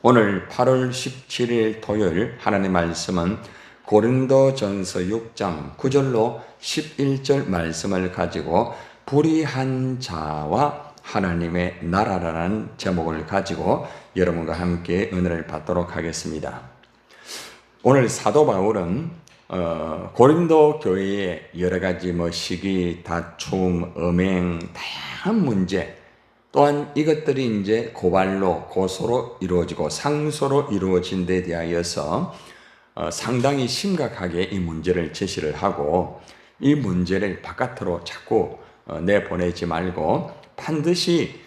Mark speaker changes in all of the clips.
Speaker 1: 오늘 8월 17일 토요일 하나님의 말씀은 고린도전서 6장 9절로 11절 말씀을 가지고 불의한 자와 하나님의 나라라는 제목을 가지고 여러분과 함께 은혜를 받도록 하겠습니다. 오늘 사도 바울은 고린도 교회의 여러 가지 시기, 다툼, 음행, 다양한 문제, 또한 이것들이 이제 고발로, 고소로 이루어지고 상소로 이루어진 데 대하여서 상당히 심각하게 이 문제를 제시를 하고, 이 문제를 바깥으로 자꾸 내보내지 말고 반드시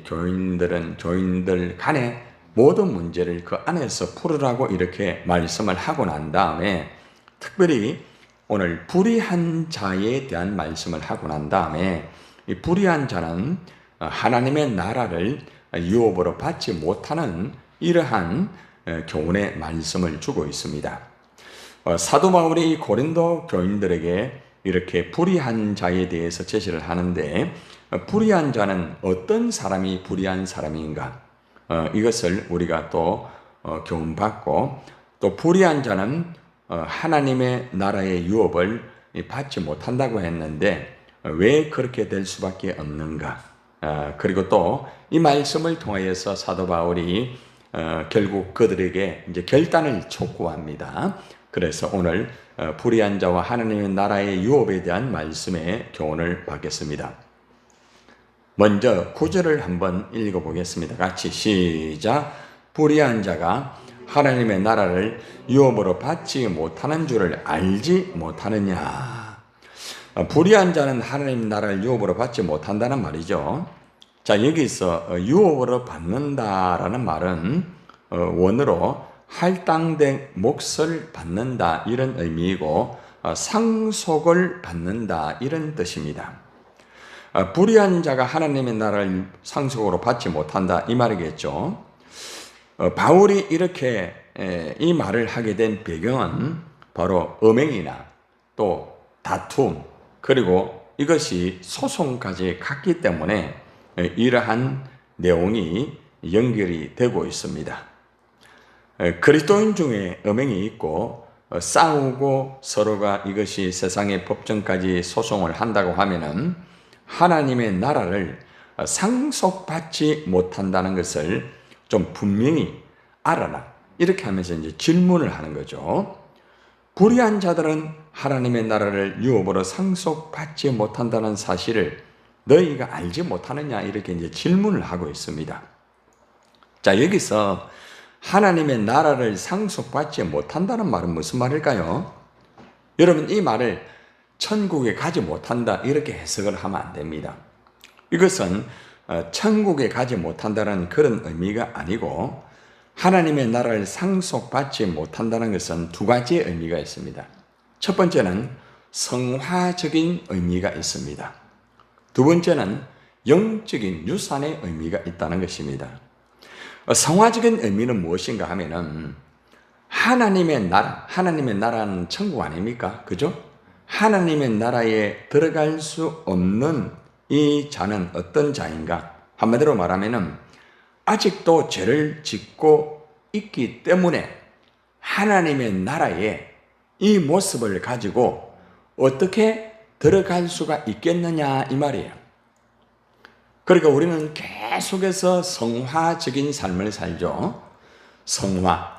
Speaker 1: 교인들 간에 모든 문제를 그 안에서 풀으라고 이렇게 말씀을 하고 난 다음에, 특별히 오늘 불의한 자에 대한 말씀을 하고 난 다음에, 이 불의한 자는 하나님의 나라를 유업으로 받지 못하는 이러한 교훈의 말씀을 주고 있습니다. 사도 바울이 이 고린도 교인들에게 이렇게 불의한 자에 대해서 제시를 하는데, 불의한 자는 어떤 사람이 불의한 사람인가? 이것을 우리가 또 교훈받고, 또 불의한 자는 하나님의 나라의 유업을 받지 못한다고 했는데 왜 그렇게 될 수밖에 없는가? 그리고 또 이 말씀을 통하여서 사도 바울이 결국 그들에게 이제 결단을 촉구합니다. 그래서 오늘 불의한 자와 하나님의 나라의 유업에 대한 말씀의 교훈을 받겠습니다. 먼저 9절을 한번 읽어보겠습니다. 같이 시작. 불의한 자가 하나님의 나라를 유업으로 받지 못하는 줄을 알지 못하느냐. 불의한 자는 하나님 나라를 유업으로 받지 못한다는 말이죠. 자, 여기서 유업으로 받는다라는 말은 원어로 할당된 몫을 받는다 이런 의미이고, 상속을 받는다 이런 뜻입니다. 불의한 자가 하나님의 나라를 상속으로 받지 못한다 이 말이겠죠. 바울이 이렇게 이 말을 하게 된 배경은 바로 음행이나 또 다툼, 그리고 이것이 소송까지 갔기 때문에 이러한 내용이 연결이 되고 있습니다. 그리스도인 중에 음행이 있고 싸우고 서로가 이것이 세상의 법정까지 소송을 한다고 하면은 하나님의 나라를 상속받지 못한다는 것을 좀 분명히 알아라. 이렇게 하면서 이제 질문을 하는 거죠. 불의한 자들은 하나님의 나라를 유업으로 상속받지 못한다는 사실을 너희가 알지 못하느냐? 이렇게 이제 질문을 하고 있습니다. 자, 여기서 하나님의 나라를 상속받지 못한다는 말은 무슨 말일까요? 여러분, 이 말을 천국에 가지 못한다 이렇게 해석을 하면 안 됩니다. 이것은 천국에 가지 못한다는 그런 의미가 아니고, 하나님의 나라를 상속받지 못한다는 것은 두 가지의 의미가 있습니다. 첫 번째는 성화적인 의미가 있습니다. 두 번째는 영적인 유산의 의미가 있다는 것입니다. 성화적인 의미는 무엇인가 하면은 하나님의 나라는 천국 아닙니까? 그죠? 하나님의 나라에 들어갈 수 없는 이 자는 어떤 자인가? 한마디로 말하면은 아직도 죄를 짓고 있기 때문에 하나님의 나라에 이 모습을 가지고 어떻게 들어갈 수가 있겠느냐 이 말이에요. 그러니까 우리는 계속해서 성화적인 삶을 살죠. 성화,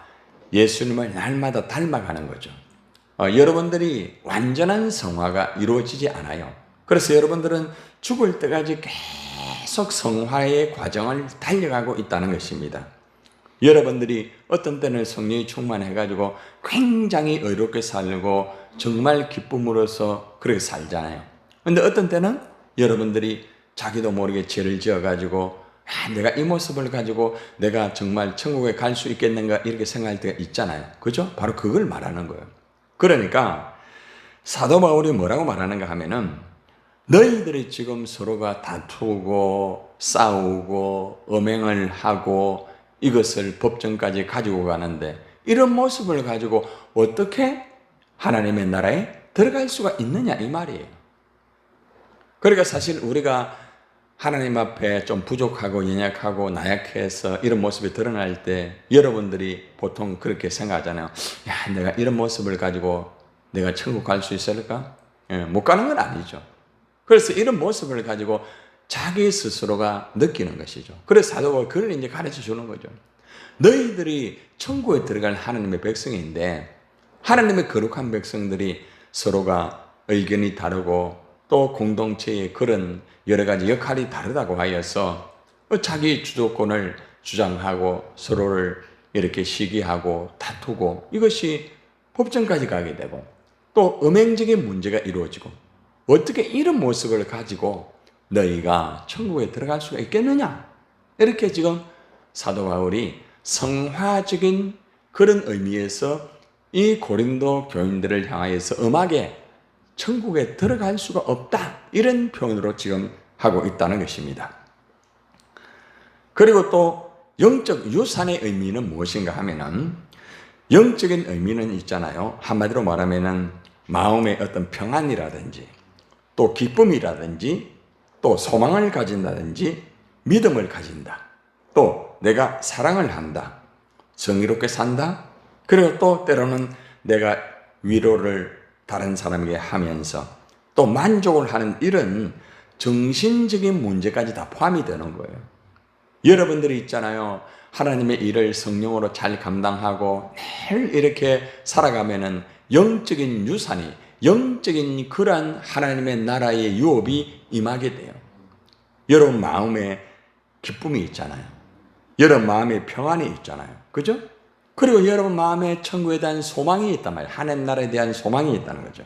Speaker 1: 예수님을 날마다 닮아가는 거죠. 여러분들이 완전한 성화가 이루어지지 않아요. 그래서 여러분들은 죽을 때까지 계속 성화의 과정을 달려가고 있다는 것입니다. 여러분들이 어떤 때는 성령이 충만해가지고 굉장히 의롭게 살고 정말 기쁨으로써 그렇게 살잖아요. 근데 어떤 때는 여러분들이 자기도 모르게 죄를 지어가지고 내가 이 모습을 가지고 내가 정말 천국에 갈 수 있겠는가 이렇게 생각할 때가 있잖아요. 그죠? 바로 그걸 말하는 거예요. 그러니까 사도 바울이 뭐라고 말하는가 하면은, 너희들이 지금 서로가 다투고 싸우고 음행을 하고 이것을 법정까지 가지고 가는데, 이런 모습을 가지고 어떻게 하나님의 나라에 들어갈 수가 있느냐 이 말이에요. 그러니까 사실 우리가 하나님 앞에 좀 부족하고 연약하고 나약해서 이런 모습이 드러날 때 여러분들이 보통 그렇게 생각하잖아요. 야, 내가 이런 모습을 가지고 내가 천국 갈 수 있을까? 못 가는 건 아니죠. 그래서 이런 모습을 가지고 자기 스스로가 느끼는 것이죠. 그래서 사도가 그걸 이제 가르쳐 주는 거죠. 너희들이 천국에 들어갈 하나님의 백성인데 하나님의 거룩한 백성들이 서로가 의견이 다르고 또 공동체의 그런 여러 가지 역할이 다르다고 하여서 자기 주도권을 주장하고 서로를 이렇게 시기하고 다투고 이것이 법정까지 가게 되고 또 음행적인 문제가 이루어지고 어떻게 이런 모습을 가지고 너희가 천국에 들어갈 수가 있겠느냐? 이렇게 지금 사도 바울이 성화적인 그런 의미에서 이 고린도 교인들을 향하여서 엄하게 천국에 들어갈 수가 없다. 이런 표현으로 지금 하고 있다는 것입니다. 그리고 또 영적 유산의 의미는 무엇인가 하면은 영적인 의미는 있잖아요. 한마디로 말하면은 마음의 어떤 평안이라든지 또 기쁨이라든지 또 소망을 가진다든지 믿음을 가진다. 또 내가 사랑을 한다. 정의롭게 산다. 그리고 또 때로는 내가 위로를 다른 사람에게 하면서 또 만족을 하는 이런 정신적인 문제까지 다 포함이 되는 거예요. 여러분들이 있잖아요. 하나님의 일을 성령으로 잘 감당하고 매일 이렇게 살아가면은 영적인 유산이, 영적인 그러한 하나님의 나라의 유업이 임하게 돼요. 여러분 마음에 기쁨이 있잖아요. 여러분 마음에 평안이 있잖아요. 그죠? 그리고 여러분 마음에 천국에 대한 소망이 있단 말이에요. 하나님 나라에 대한 소망이 있다는 거죠.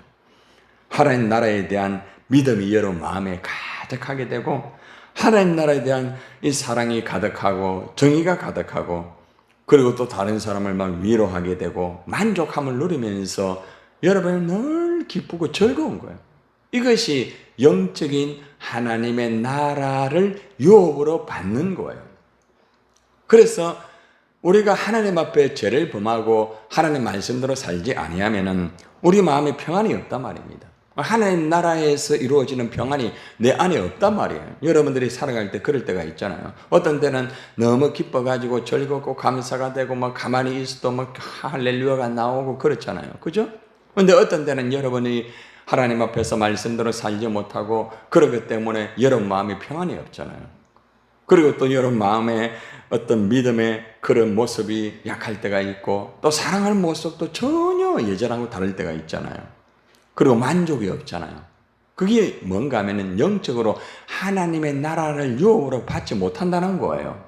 Speaker 1: 하나님 나라에 대한 믿음이 여러분 마음에 가득하게 되고 하나님 나라에 대한 이 사랑이 가득하고 정의가 가득하고 그리고 또 다른 사람을 막 위로하게 되고 만족함을 누리면서 여러분은 늘 기쁘고 즐거운 거예요. 이것이 영적인 하나님의 나라를 유업으로 받는 거예요. 그래서 우리가 하나님 앞에 죄를 범하고 하나님 말씀대로 살지 아니하면은 우리 마음에 평안이 없단 말입니다. 하나님 나라에서 이루어지는 평안이 내 안에 없단 말이에요. 여러분들이 살아갈 때 그럴 때가 있잖아요. 어떤 때는 너무 기뻐가지고 즐겁고 감사가 되고 막 가만히 있어도 막 할렐루야가 나오고 그렇잖아요. 그죠? 근데 어떤 때는 여러분이 하나님 앞에서 말씀대로 살지 못하고 그러기 때문에 여러분 마음에 평안이 없잖아요. 그리고 또 여러분 마음에 어떤 믿음의 그런 모습이 약할 때가 있고 또 사랑하는 모습도 전혀 예전하고 다를 때가 있잖아요. 그리고 만족이 없잖아요. 그게 뭔가 하면은 영적으로 하나님의 나라를 유업으로 받지 못한다는 거예요.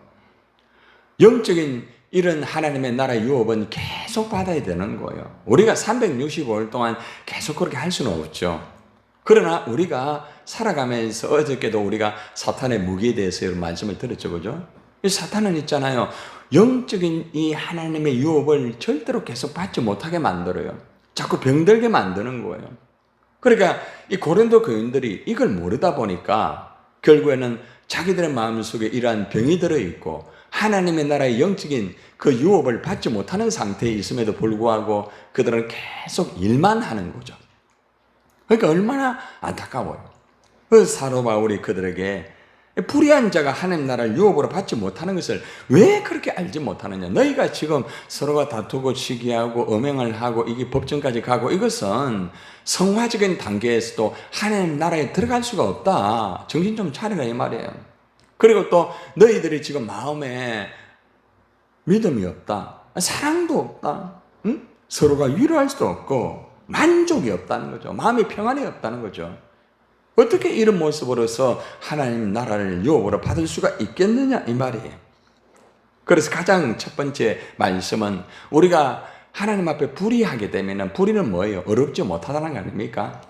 Speaker 1: 영적인 이런 하나님의 나라의 유업은 계속 받아야 되는 거예요. 우리가 365일 동안 계속 그렇게 할 수는 없죠. 그러나 우리가 살아가면서 어저께도 우리가 사탄의 무기에 대해서 이런 말씀을 들었죠. 그죠? 이 사탄은 있잖아요. 영적인 이 하나님의 유업을 절대로 계속 받지 못하게 만들어요. 자꾸 병들게 만드는 거예요. 그러니까 이 고린도 교인들이 이걸 모르다 보니까 결국에는 자기들의 마음속에 이러한 병이 들어있고 하나님의 나라의 영적인 그 유업을 받지 못하는 상태에 있음에도 불구하고 그들은 계속 일만 하는 거죠. 그러니까 얼마나 안타까워요. 그래서 사도 바울이 그들에게 불의한 자가 하나님 나라를 유업으로 받지 못하는 것을 왜 그렇게 알지 못하느냐. 너희가 지금 서로가 다투고 시기하고 음행을 하고 이게 법정까지 가고 이것은 성화적인 단계에서도 하나님 나라에 들어갈 수가 없다. 정신 좀 차리라 이 말이에요. 그리고 또 너희들이 지금 마음에 믿음이 없다. 사랑도 없다. 응? 서로가 위로할 수도 없고 만족이 없다는 거죠. 마음의 평안이 없다는 거죠. 어떻게 이런 모습으로서 하나님 나라를 유업으로 받을 수가 있겠느냐 이 말이에요. 그래서 가장 첫 번째 말씀은 우리가 하나님 앞에 불의하게 되면 불의는 뭐예요? 어렵지 못하다는 거 아닙니까?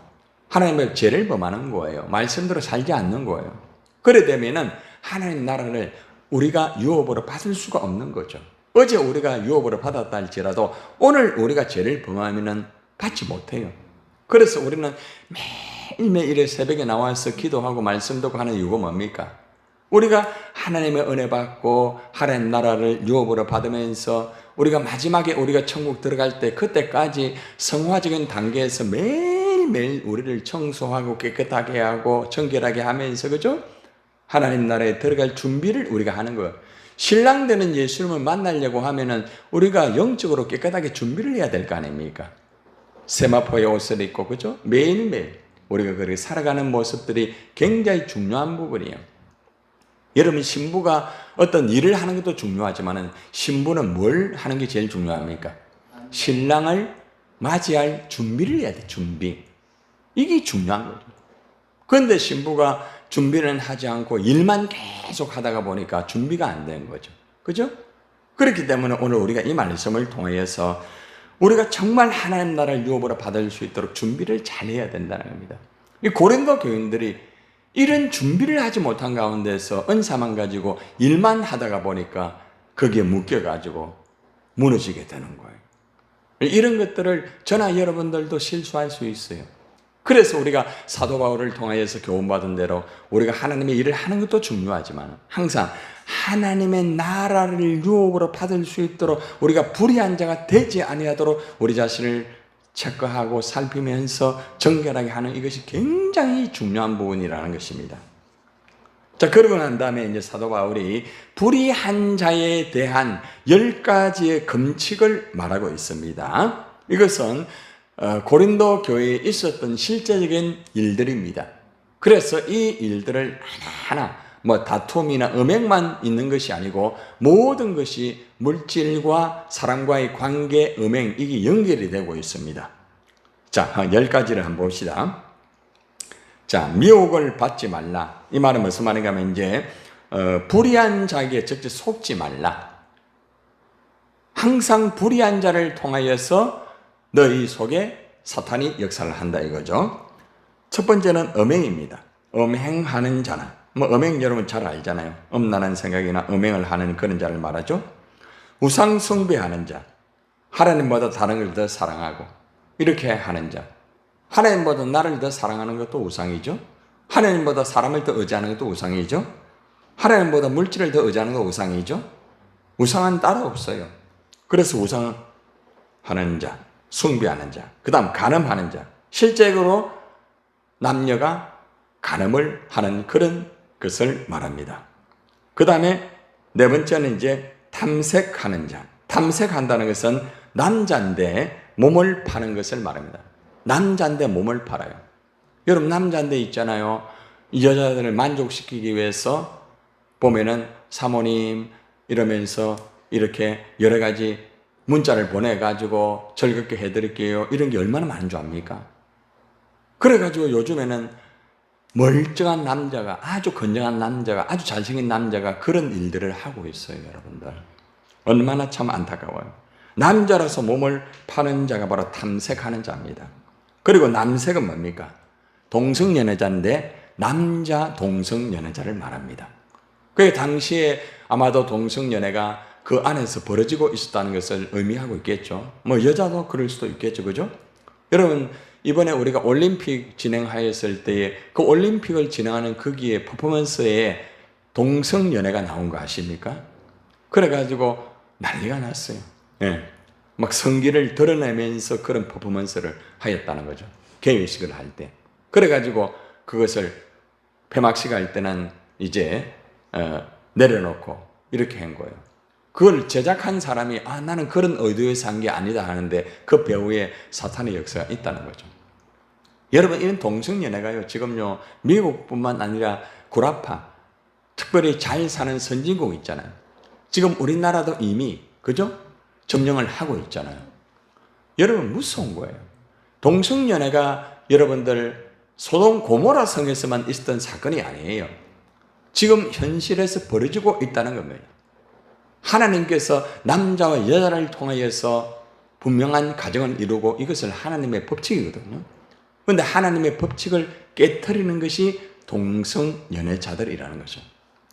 Speaker 1: 하나님의 죄를 범하는 거예요. 말씀대로 살지 않는 거예요. 그래 되면은 하나님 나라를 우리가 유업으로 받을 수가 없는 거죠. 어제 우리가 유업으로 받았다 할지라도 오늘 우리가 죄를 범하면은 받지 못해요. 그래서 우리는 매일매일 새벽에 나와서 기도하고 말씀 듣고 하는 이유가 뭡니까? 우리가 하나님의 은혜 받고 하나님 나라를 유업으로 받으면서 우리가 마지막에 우리가 천국 들어갈 때 그때까지 성화적인 단계에서 매일매일 우리를 청소하고 깨끗하게 하고 정결하게 하면서 그죠? 하나님 나라에 들어갈 준비를 우리가 하는 거예요. 신랑 되는 예수님을 만나려고 하면은 우리가 영적으로 깨끗하게 준비를 해야 될 거 아닙니까? 세마포의 옷을 입고, 그죠? 매일매일 우리가 그렇게 살아가는 모습들이 굉장히 중요한 부분이에요. 여러분, 신부가 어떤 일을 하는 것도 중요하지만 신부는 뭘 하는 게 제일 중요합니까? 신랑을 맞이할 준비를 해야 돼, 준비. 이게 중요한 거죠. 그런데 신부가 준비는 하지 않고 일만 계속 하다가 보니까 준비가 안 된 거죠. 그죠? 그렇기 때문에 오늘 우리가 이 말씀을 통해서 우리가 정말 하나님 나라를 유업으로 받을 수 있도록 준비를 잘 해야 된다는 겁니다. 이 고린도 교인들이 이런 준비를 하지 못한 가운데서 은사만 가지고 일만 하다가 보니까 거기에 묶여가지고 무너지게 되는 거예요. 이런 것들을 저나 여러분들도 실수할 수 있어요. 그래서 우리가 사도 바울을 통하여서 교훈받은 대로 우리가 하나님의 일을 하는 것도 중요하지만 항상 하나님의 나라를 유업으로 받을 수 있도록 우리가 불의한 자가 되지 아니하도록 우리 자신을 체크하고 살피면서 정결하게 하는 이것이 굉장히 중요한 부분이라는 것입니다. 자, 그러고 난 다음에 이제 사도 바울이 불의한 자에 대한 10가지의 금칙을 말하고 있습니다. 이것은 고린도 교회에 있었던 실제적인 일들입니다. 그래서 이 일들을 하나하나 다툼이나 음행만 있는 것이 아니고 모든 것이 물질과 사람과의 관계, 음행, 이게 연결이 되고 있습니다. 자, 10가지를 한번 봅시다. 자, 미혹을 받지 말라. 이 말은 무슨 말인가 하면 이제 불의한 자에게 적극 속지 말라. 항상 불의한 자를 통하여서 너희 속에 사탄이 역사를 한다 이거죠. 첫 번째는 음행입니다. 음행하는 자나, 음행 여러분 잘 알잖아요. 음란한 생각이나 음행을 하는 그런 자를 말하죠. 우상 숭배하는 자, 하나님보다 다른 걸 더 사랑하고 이렇게 하는 자. 하나님보다 나를 더 사랑하는 것도 우상이죠. 하나님보다 사람을 더 의지하는 것도 우상이죠. 하나님보다 물질을 더 의지하는 것도 우상이죠. 우상은 따로 없어요. 그래서 우상하는 자, 숭배하는 자, 그 다음 간음하는 자, 실제로 남녀가 간음을 하는 그런 것을 말합니다. 그 다음에 네 번째는 이제 탐색하는 자. 탐색한다는 것은 남자인데 몸을 파는 것을 말합니다. 남자인데 몸을 팔아요. 여러분, 남자인데 있잖아요. 여자들을 만족시키기 위해서 보면은 사모님 이러면서 이렇게 여러 가지 문자를 보내가지고 즐겁게 해드릴게요. 이런 게 얼마나 많은 줄 압니까? 그래가지고 요즘에는 멀쩡한 남자가, 아주 건장한 남자가, 아주 잘생긴 남자가 그런 일들을 하고 있어요, 여러분들. 얼마나 참 안타까워요. 남자라서 몸을 파는 자가 바로 탐색하는 자입니다. 그리고 남색은 뭡니까? 동성연애자인데 남자 동성연애자를 말합니다. 그 당시에 아마도 동성연애가 그 안에서 벌어지고 있었다는 것을 의미하고 있겠죠. 여자도 그럴 수도 있겠죠. 그죠? 여러분, 이번에 우리가 올림픽 진행하였을 때에 그 올림픽을 진행하는 거기에 퍼포먼스에 동성연애가 나온 거 아십니까? 그래가지고 난리가 났어요. 예. 막 성기를 드러내면서 그런 퍼포먼스를 하였다는 거죠. 개회식을 할 때. 그래가지고 그것을 폐막식 할 때는 이제 내려놓고 이렇게 한 거예요. 그걸 제작한 사람이 나는 그런 의도에서 한 게 아니다 하는데 그 배후에 사탄의 역사가 있다는 거죠. 여러분, 이런 동성연애가요, 지금요, 미국뿐만 아니라 구라파, 특별히 잘 사는 선진국 있잖아요. 지금 우리나라도 이미, 그죠? 점령을 하고 있잖아요. 여러분, 무서운 거예요. 동성연애가 여러분들 소돔 고모라 성에서만 있었던 사건이 아니에요. 지금 현실에서 벌어지고 있다는 겁니다. 하나님께서 남자와 여자를 통하여서 분명한 가정을 이루고 이것을 하나님의 법칙이거든요. 그런데 하나님의 법칙을 깨트리는 것이 동성연애자들이라는 거죠.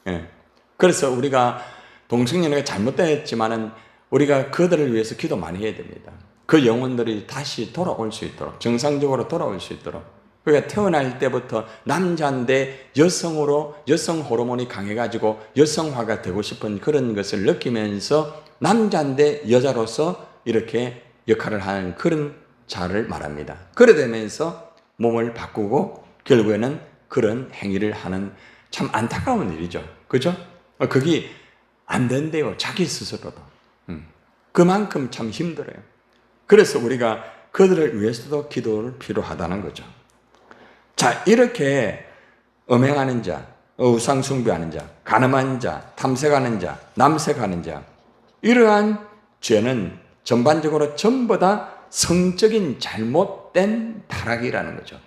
Speaker 1: 예. 그래서 우리가 동성연애가 잘못됐지만은 우리가 그들을 위해서 기도 많이 해야 됩니다. 그 영혼들이 다시 돌아올 수 있도록, 정상적으로 돌아올 수 있도록. 그러니까 태어날 때부터 남자인데 여성으로, 여성 호르몬이 강해가지고 여성화가 되고 싶은 그런 것을 느끼면서 남자인데 여자로서 이렇게 역할을 하는 그런 자를 말합니다. 그래 되면서 몸을 바꾸고 결국에는 그런 행위를 하는 참 안타까운 일이죠. 그죠? 그게 안 된대요. 자기 스스로도. 그만큼 참 힘들어요. 그래서 우리가 그들을 위해서도 기도를 필요하다는 거죠. 자, 이렇게 음행하는 자, 우상숭배하는 자, 간음한 자, 탐색하는 자, 남색하는 자, 이러한 죄는 전반적으로 전부 다 성적인 잘못된 타락이라는 거죠.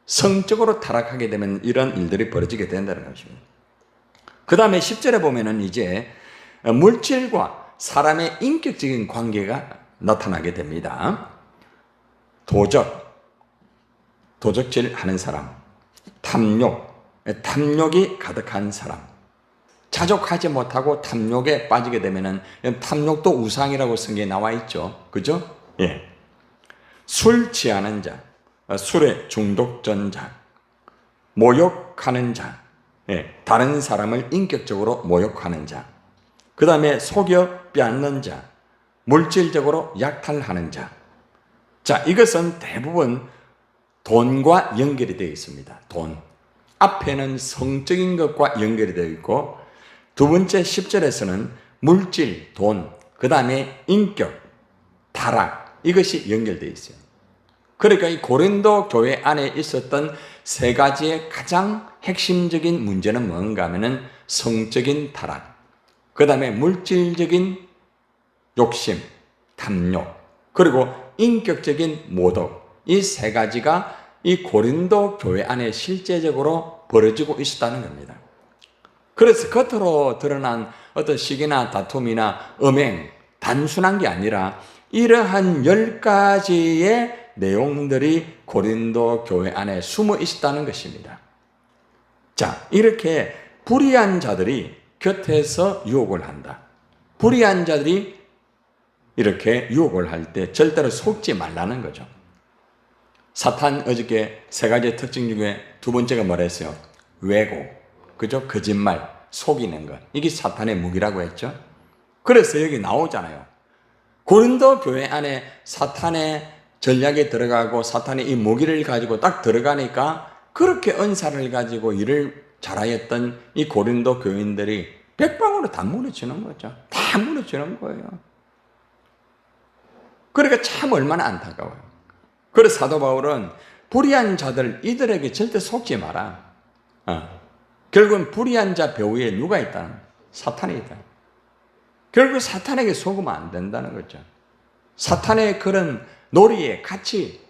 Speaker 1: 성적으로 타락하게 되면 이런 일들이 벌어지게 된다는 것입니다. 그 다음에 10절에 보면은 이제 물질과 사람의 인격적인 관계가 나타나게 됩니다. 도적질 하는 사람, 탐욕이 가득한 사람, 자족하지 못하고 탐욕에 빠지게 되면은 탐욕도 우상이라고 성경에 나와 있죠. 그죠? 예. 술 취하는 자, 술에 중독된 자, 모욕하는 자, 예. 다른 사람을 인격적으로 모욕하는 자, 그 다음에 속여 빼앗는 자, 물질적으로 약탈하는 자. 자, 이것은 대부분 돈과 연결이 되어 있습니다. 돈. 앞에는 성적인 것과 연결이 되어 있고, 두 번째 10절에서는 물질, 돈, 그 다음에 인격, 타락, 이것이 연결되어 있어요. 그러니까 이 고린도 교회 안에 있었던 세 가지의 가장 핵심적인 문제는 뭔가 하면은 성적인 타락, 그 다음에 물질적인 욕심, 탐욕, 그리고 인격적인 모독, 이 세 가지가 이 고린도 교회 안에 실제적으로 벌어지고 있었다는 겁니다. 그래서 겉으로 드러난 어떤 시기나 다툼이나 음행, 단순한 게 아니라 이러한 10가지의 내용들이 고린도 교회 안에 숨어 있었다는 것입니다. 자, 이렇게 불의한 자들이 곁에서 유혹을 한다. 불의한 자들이 이렇게 유혹을 할 때 절대로 속지 말라는 거죠. 사탄 어저께 세 가지의 특징 중에 두 번째가 뭐라 했어요? 왜곡, 그죠? 거짓말, 속이는 것. 이게 사탄의 무기라고 했죠. 그래서 여기 나오잖아요. 고린도 교회 안에 사탄의 전략에 들어가고 사탄의 이 무기를 가지고 딱 들어가니까 그렇게 은사를 가지고 일을 잘하였던 이 고린도 교인들이 백방으로 다 무너지는 거죠. 다 무너지는 거예요. 그러니까 참 얼마나 안타까워요. 그래서 사도 바울은 불의한 자들 이들에게 절대 속지 마라. 결국은 불의한 자 배후에 누가 있다는 거예요? 사탄이 있다. 결국 사탄에게 속으면 안 된다는 거죠. 사탄의 그런 놀이에 같이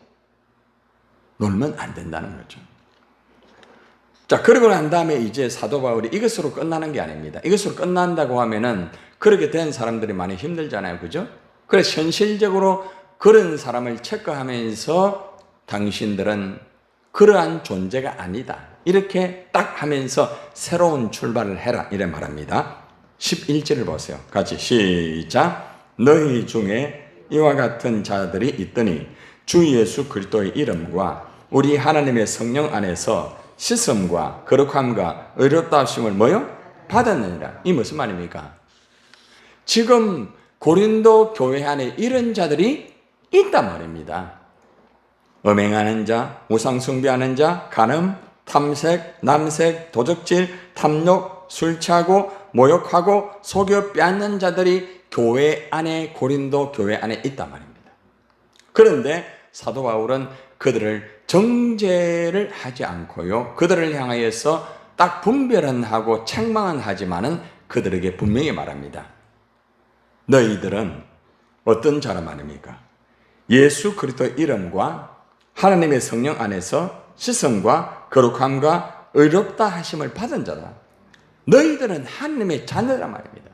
Speaker 1: 놀면 안 된다는 거죠. 자, 그러고 난 다음에 이제 사도 바울이 이것으로 끝나는 게 아닙니다. 이것으로 끝난다고 하면은 그렇게 된 사람들이 많이 힘들잖아요. 그죠? 그래서 현실적으로 그런 사람을 체크하면서 당신들은 그러한 존재가 아니다. 이렇게 딱 하면서 새로운 출발을 해라. 이래 말합니다. 11절을 보세요. 같이 시작. 너희 중에 이와 같은 자들이 있더니 주 예수 그리스도의 이름과 우리 하나님의 성령 안에서 씻음과 거룩함과 의롭다 하심을 뭐요? 받았느니라. 이 무슨 말입니까? 지금 고린도 교회 안에 이런 자들이 있단 말입니다. 음행하는 자, 우상숭배하는 자, 간음, 탐색, 남색, 도적질, 탐욕, 술 취하고 모욕하고 속여 빼앗는 자들이 교회 안에 고린도 교회 안에 있단 말입니다. 그런데 사도 바울은 그들을 정죄를 하지 않고요. 그들을 향하여서 딱 분별은 하고 책망은 하지만은 그들에게 분명히 말합니다. 너희들은 어떤 자라 말입니까? 예수 그리스도의 이름과 하나님의 성령 안에서 씻음과 거룩함과 의롭다 하심을 받은 자다. 너희들은 하나님의 자녀라 말입니다.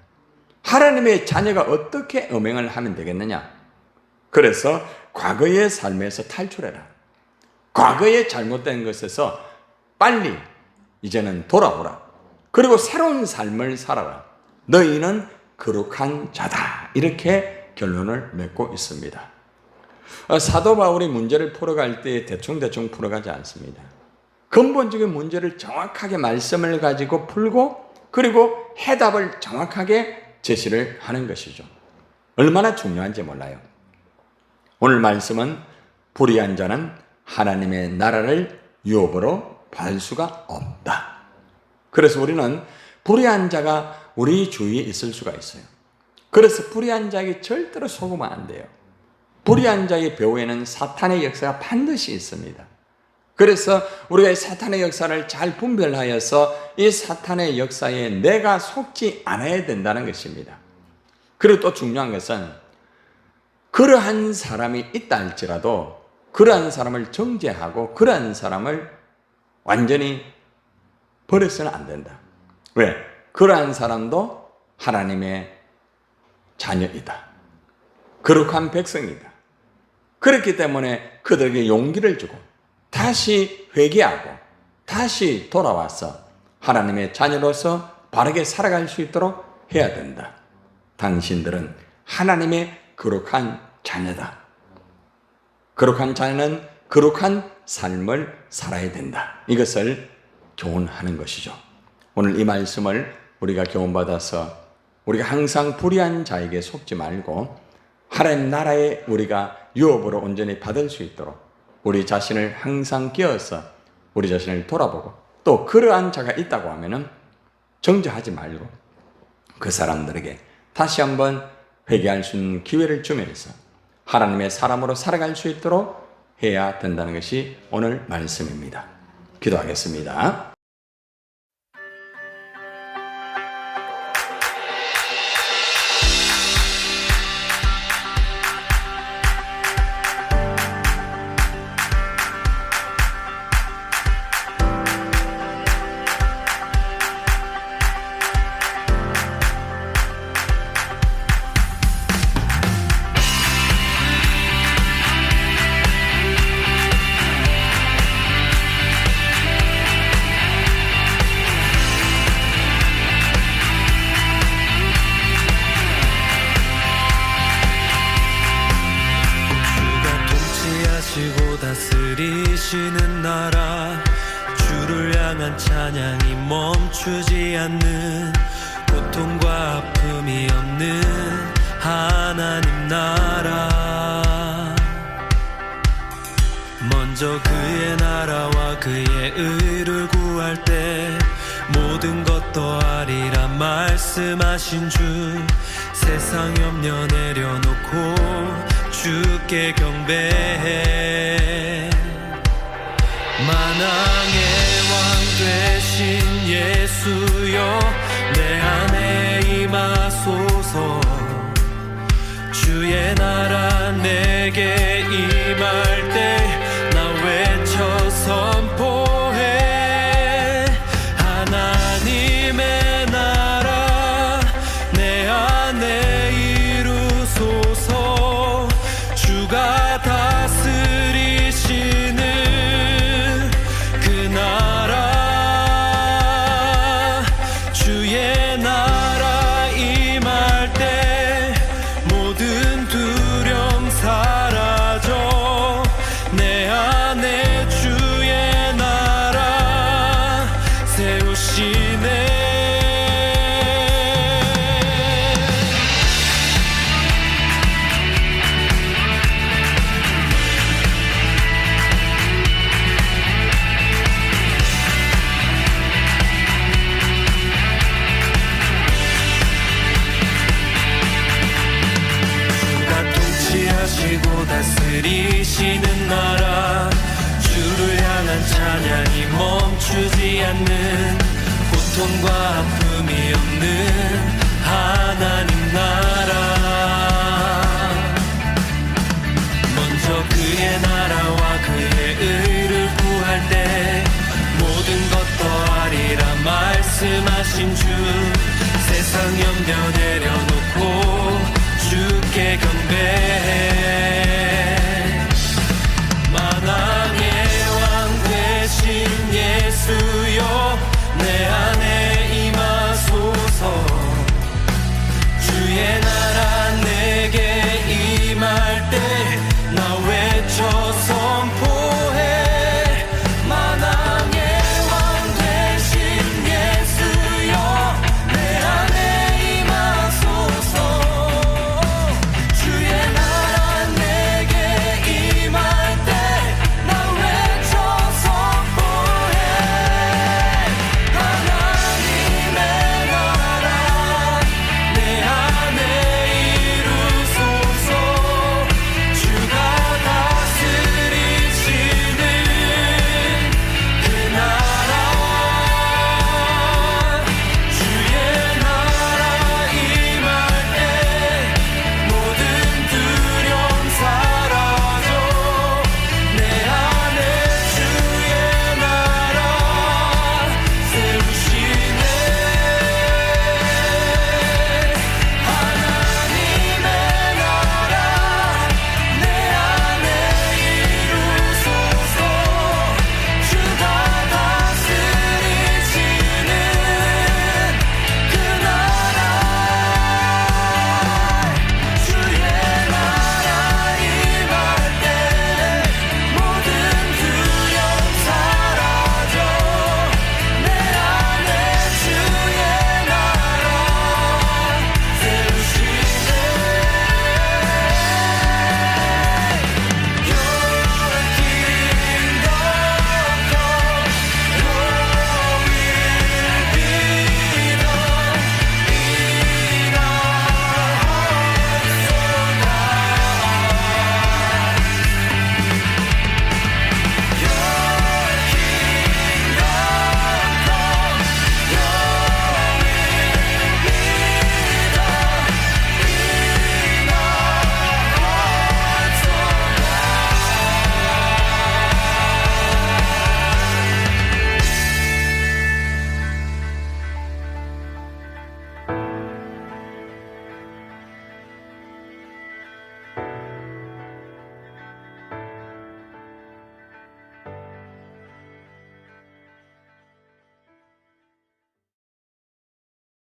Speaker 1: 하나님의 자녀가 어떻게 음행을 하면 되겠느냐? 그래서 과거의 삶에서 탈출해라. 과거의 잘못된 것에서 빨리 이제는 돌아오라. 그리고 새로운 삶을 살아라. 너희는 거룩한 자다. 이렇게 결론을 맺고 있습니다. 사도 바울이 문제를 풀어갈 때 대충 풀어가지 않습니다. 근본적인 문제를 정확하게 말씀을 가지고 풀고 그리고 해답을 정확하게 제시를 하는 것이죠. 얼마나 중요한지 몰라요. 오늘 말씀은 불의한 자는 하나님의 나라를 유업으로 받을 수가 없다. 그래서 우리는 불의한 자가 우리 주위에 있을 수가 있어요. 그래서 불의한 자에게 절대로 속으면 안 돼요. 불의한 자의 배후에는 사탄의 역사가 반드시 있습니다. 그래서 우리가 이 사탄의 역사를 잘 분별하여서 이 사탄의 역사에 내가 속지 않아야 된다는 것입니다. 그리고 또 중요한 것은 그러한 사람이 있다 할지라도 그러한 사람을 정죄하고 그러한 사람을 완전히 버려서는 안 된다. 왜? 그러한 사람도 하나님의 자녀이다. 거룩한 백성이다. 그렇기 때문에 그들에게 용기를 주고 다시 회개하고 다시 돌아와서 하나님의 자녀로서 바르게 살아갈 수 있도록 해야 된다. 당신들은 하나님의 거룩한 자녀다. 거룩한 자녀는 거룩한 삶을 살아야 된다. 이것을 교훈하는 것이죠. 오늘 이 말씀을 우리가 교훈받아서 우리가 항상 불의한 자에게 속지 말고 하나님 나라에 우리가 유업으로 온전히 받을 수 있도록 우리 자신을 항상 깨어서 우리 자신을 돌아보고 또 그러한 자가 있다고 하면은 정죄하지 말고 그 사람들에게 다시 한번 회개할 수 있는 기회를 주면서 하나님의 사람으로 살아갈 수 있도록 해야 된다는 것이 오늘 말씀입니다. 기도하겠습니다.
Speaker 2: 다스리시는 나라 주를 향한 찬양이 멈추지 않는 고통과 아픔이 없는 하나님 나라 먼저 그의 나라와 그의 의를 구할 때 모든 것 더하리라 말씀하신 주 세상 염려 내려놓고 주께 경배해 만왕의 왕 되신 예수여 내 안에 임하소서 주의 나라 내게 임할 때 나 외쳐 선포해 하나님의 나라 내 안에 이루소서 주가 다스리시는 그 나라 주의 나라 임할 때 모든 두려움 사라져 내 안에 주의 나라 세우시네 하시고 다스리시는 나라 주를 향한 찬양이 멈추지 않는 고통과 아픔이 없는 하나님 나라 먼저 그의 나라와 그의 의를 구할 때 모든 것 더하리라 말씀하신 주 세상 염려 내려놓고